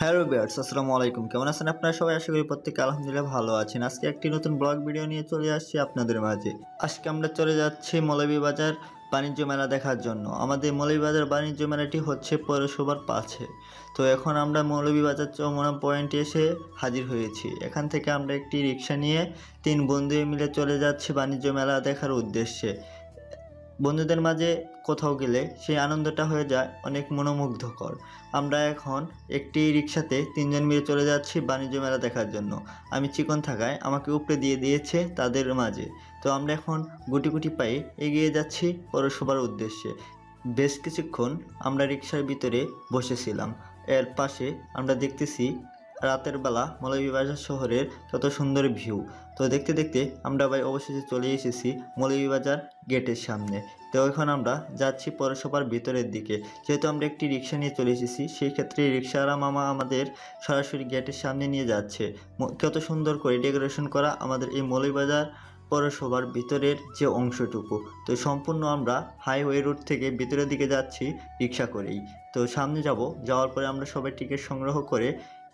Hello viewers, আসসালামু আলাইকুম। কেমন আছেন আপনারা সবাই? আশা করি প্রত্যেকে আলহামদুলিল্লাহ ভালো আছেন। আজকে একটি নতুন ব্লগ ভিডিও নিয়ে চলে আসছি আপনাদের মাঝে। আজকে আমরা চলে যাচ্ছি মৌলভীবাজার বাণিজ্য মেলা দেখার জন্য। আমাদের মৌলভীবাজার বাণিজ্য মেলাটি হচ্ছে পৌরসভার পাশে। তো এখন আমরা মৌলভীবাজার চৌমুহনী পয়েন্টে এসে হাজির হয়েছি। এখান থেকে আমরা একটি রিক্সা নিয়ে 3 বন্ধু মিলে চলে যাচ্ছি বাণিজ্য মেলা দেখার উদ্দেশ্যে। বন্ধুদের মাঝে কোথাও গেলে সেই আনন্দটা হয়ে যায় অনেক মনোমুগ্ধকর। আমরা এখন একটি রিক্সাতে 3 জন মিলে চলে যাচ্ছি বাণিজ্য মেলা দেখার জন্য। আমি চিকন থাকায় আমাকে উপরে দিয়ে দিয়েছে তাদের মাঝে। তো আমরা এখন গুটি গুটি পায়ে এগিয়ে যাচ্ছি পৌরসভার উদ্দেশ্যে। বেশ কিছুক্ষণ আমরা রিক্সার ভিতরে বসেছিলাম। এর পাশে আমরা দেখতেছি রাতের বেলা মৌলভীবাজার শহরের কত সুন্দর ভিউ। তো দেখতে দেখতে আমরা অবশেষে চলে এসেছি মৌলভীবাজার গেটের সামনে। তো এখন আমরা যাচ্ছি পৌরসভার ভিতরের দিকে। যেহেতু আমরা একটি রিক্সা নিয়ে চলে এসেছি, সেই ক্ষেত্রে রিক্সাওয়ালা মামা আমাদের সরাসরি গেটের সামনে নিয়ে যাচ্ছে। কত সুন্দর করে ডেকোরেশন করা আমাদের এই মৌলভীবাজার পৌরসভার ভিতরের যে অংশটুকু। তো সম্পূর্ণ আমরা হাইওয়ে রোড থেকে ভিতরের দিকে যাচ্ছি রিক্সা করেই। তো সামনে যাওয়ার পরে আমরা সবাই টিকিট সংগ্রহ করে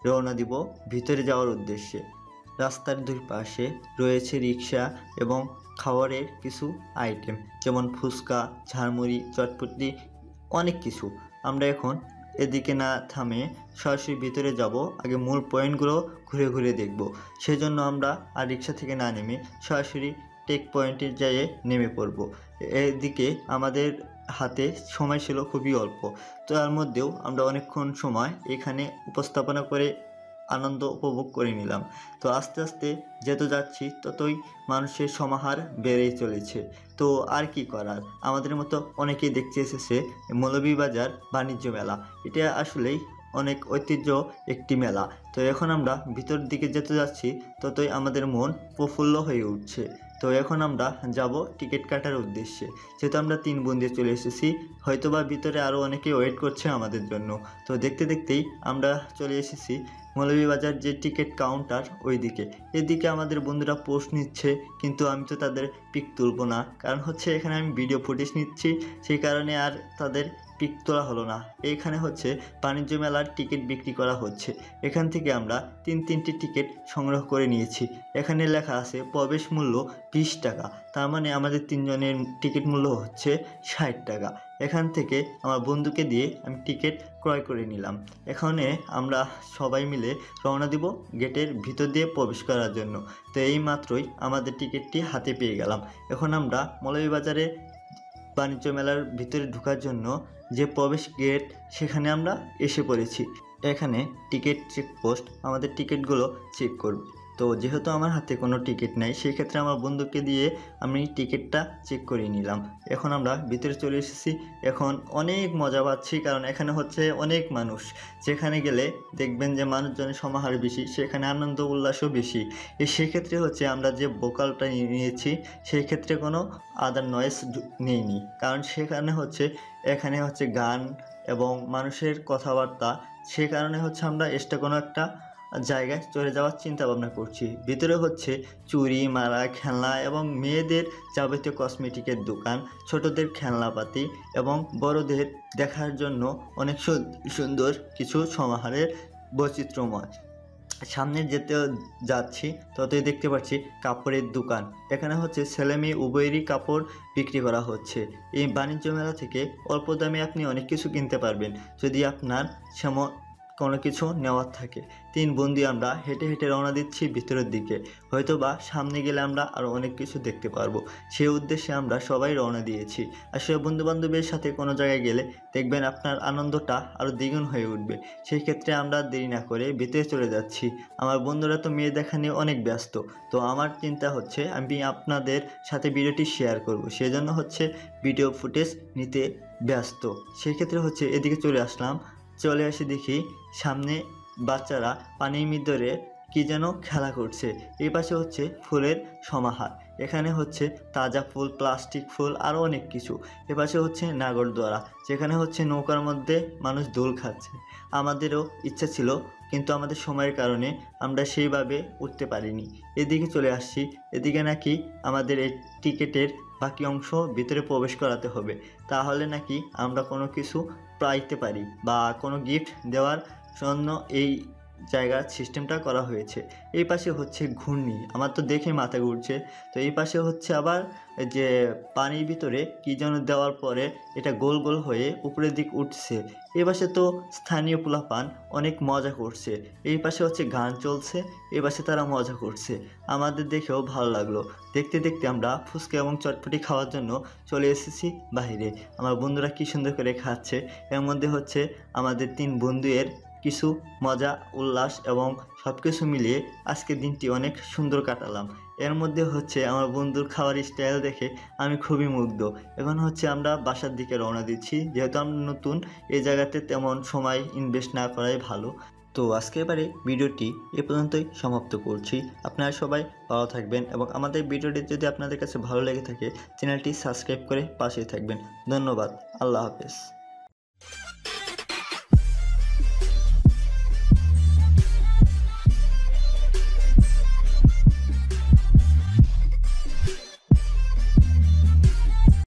রওনা দিব ভিতরে যাওয়ার উদ্দেশ্যে। রাস্তার দুই পাশে রয়েছে রিক্সা এবং খাবারের কিছু আইটেম, যেমন ফুচকা, ঝালমুড়ি, চটপটি, অনেক কিছু। আমরা এখন এদিকে না থামে সরাসরি ভিতরে যাব, আগে মূল পয়েন্টগুলো ঘুরে ঘুরে দেখব। সেজন্য আমরা আর রিক্সা থেকে না নেমে সরাসরি টেক পয়েন্টে যেয়ে নেমে পড়ব। এদিকে আমাদের হাতে সময় ছিল খুবই অল্প। তো তার মধ্যেও আমরা অনেকক্ষণ সময় এখানে উপস্থাপনা করে আনন্দ উপভোগ করে নিলাম। তো আস্তে আস্তে যত যাচ্ছি ততই মানুষের সমাহার বেড়েই চলেছে। তো আর কি করার, আমাদের মতো অনেকেই দেখতে এসেছে মৌলভীবাজার বাণিজ্য মেলা। এটা আসলেই অনেক ঐতিহ্য একটি মেলা। তো এখন আমরা ভিতর দিকে যেতে যাচ্ছি ততই আমাদের মন প্রফুল্ল হয়ে উঠছে। তো এখন আমরা যাব টিকিট কাটার উদ্দেশ্যে। যেহেতু আমরা 3 বন্ধু চলে এসেছি, হয়তোবা ভিতরে আরও অনেকে ওয়েট করছে আমাদের জন্য। তো দেখতে দেখতেই আমরা চলে এসেছি মৌলভীবাজার যে টিকিট কাউন্টার ওই দিকে। এদিকে আমাদের বন্ধুরা পোস্ট নিচ্ছে, কিন্তু আমি তো তাদের পিক তুলবো না, কারণ হচ্ছে এখানে আমি ভিডিও ফুটেজ নিচ্ছি, সেই কারণে আর তাদের পিক তোলা হলো না। এইখানে হচ্ছে বাণিজ্য মেলার টিকিট বিক্রি করা হচ্ছে। এখান থেকে আমরা 3টি টিকিট সংগ্রহ করে নিয়েছি। এখানে লেখা আছে প্রবেশ মূল্য 20 টাকা, তার মানে আমাদের 3 জনের টিকিট মূল্য হচ্ছে 60 টাকা। এখান থেকে আমার বন্ধুকে দিয়ে আমি টিকিট ক্রয় করে নিলাম। এখানে আমরা সবাই মিলে রওনা দিব গেটের ভিতর দিয়ে প্রবেশ করার জন্য। তো এই মাত্রই আমাদের টিকিটটি হাতে পেয়ে গেলাম। এখন আমরা মৌলভীবাজারে বাণিজ্য মেলার ভিতরে ঢোকার জন্য যে প্রবেশ গেট, সেখানে আমরা এসে পড়েছি। এখানে টিকিট চেকপোস্ট আমাদের টিকিটগুলো চেক করবে। তো যেহেতু আমার হাতে কোনো টিকিট নাই, সেই ক্ষেত্রে আমার বন্ধুকে দিয়ে আমি টিকিটটা চেক করে নিলাম। এখন আমরা ভিতরে চলে এসেছি। এখন অনেক মজা পাচ্ছি, কারণ এখানে হচ্ছে অনেক মানুষ। যেখানে গেলে দেখবেন যে মানুষজনের সমাহার বেশি, সেখানে আনন্দ উল্লাসও বেশি। সেক্ষেত্রে হচ্ছে আমরা যে ভোকালটা নিয়েছি, সেই ক্ষেত্রে কোনো আদার নয়েজ নেইনি, কারণ এখানে হচ্ছে গান এবং মানুষের কথাবার্তা। সে কারণে হচ্ছে আমরা কোনো একটা জায়গায় চলে যাওয়ার চিন্তা ভাবনা করছি। ভিতরে হচ্ছে চুড়ি, মালা, খেলনা এবং মেয়েদের যাবতীয় কসমেটিকের দোকান, ছোটদের খেলনাপাতি এবং বড়দের দেখার জন্য অনেক সুন্দর কিছু সমাহারের বৈচিত্র্যময়। সামনে যেতে যাচ্ছি ততই দেখতে পাচ্ছি কাপড়ের দোকান। এখানে হচ্ছে ছেলে মেয়ে উভয়েরই কাপড় বিক্রি করা হচ্ছে। এই বাণিজ্য মেলা থেকে অল্প দামে আপনি অনেক কিছু কিনতে পারবেন, যদি আপনার কোনো কিছু নেওয়ার থাকে। 3 বন্ধু আমরা হেঁটে হেঁটে রওনা দিচ্ছি ভিতরের দিকে। হয়তোবা সামনে গেলে আমরা আরও অনেক কিছু দেখতে পারবো, সেই উদ্দেশ্যে আমরা সবাই রওনা দিয়েছি। আসলে বন্ধুবান্ধবের সাথে কোনো জায়গায় গেলে দেখবেন আপনার আনন্দটা আরও দ্বিগুণ হয়ে উঠবে। সেই ক্ষেত্রে আমরা দেরি না করে ভিতরে চলে যাচ্ছি। আমার বন্ধুরা তো মেয়ে দেখা নিয়ে অনেক ব্যস্ত। তো আমার চিন্তা হচ্ছে আমি আপনাদের সাথে ভিডিওটি শেয়ার করব, সেজন্য হচ্ছে ভিডিও ফুটেজ নিতে ব্যস্ত। সেই ক্ষেত্রে হচ্ছে এদিকে চলে আসি, দেখি সামনে বাচ্চারা পানির ভিতরে কি যেন খেলা করছে। এই পাশে হচ্ছে ফুলের সমাহার। এখানে হচ্ছে তাজা ফুল, প্লাস্টিক ফুল, আরও অনেক কিছু। এ পাশে হচ্ছে নাগরদোলা, যেখানে হচ্ছে নৌকার মধ্যে মানুষ দোল খাচ্ছে। আমাদেরও ইচ্ছা ছিল, কিন্তু আমাদের সময়ের কারণে আমরা সেইভাবে উঠতে পারিনি। এদিকে চলে আসছি। এদিকে নাকি আমাদের এই টিকিটের বাকি অংশ ভিতরে প্রবেশ করাতে হবে, তাহলে নাকি আমরা কোনো কিছু পাইতে পারি বা কোনো গিফট দেওয়ার জন্য এই জায়গার সিস্টেমটা করা হয়েছে। এই পাশে হচ্ছে ঘূর্ণি, আমার তো দেখে মাথা ঘুরছে। তো এই পাশে হচ্ছে আবার যে পানির ভিতরে কী যেন দেওয়ার পরে এটা গোল গোল হয়ে উপরের দিক উঠছে। এই পাশে তো স্থানীয় পোলাপান অনেক মজা করছে। এই পাশে হচ্ছে গান চলছে, এই পাশে তারা মজা করছে। আমাদের দেখেও ভালো লাগলো। দেখতে দেখতে আমরা ফুচকা এবং চটপটি খাওয়ার জন্য চলে এসেছি বাইরে। আমার বন্ধুরা কী সুন্দর করে খাচ্ছে। এর মধ্যে হচ্ছে আমাদের 3 বন্ধুয়ের কিছু মজা উল্লাস এবং সব কিছু মিলিয়ে আজকের দিনটি অনেক সুন্দর কাটালাম। এর মধ্যে হচ্ছে আমার বন্ধুর খাওয়ার স্টাইল দেখে আমি খুবই মুগ্ধ। এখন হচ্ছে আমরা বাসার দিকে রওনা দিচ্ছি, যেহেতু আমরা নতুন এই জায়গাতে তেমন সময় ইনভেস্ট না করাই ভালো। তো আজকের বারে ভিডিওটি এ পর্যন্তই সমাপ্ত করছি। আপনারা সবাই ভালো থাকবেন এবং আমাদের ভিডিওটি যদি আপনাদের কাছে ভালো লেগে থাকে চ্যানেলটি সাবস্ক্রাইব করে পাশেই থাকবেন। ধন্যবাদ। আল্লাহ হাফেজ।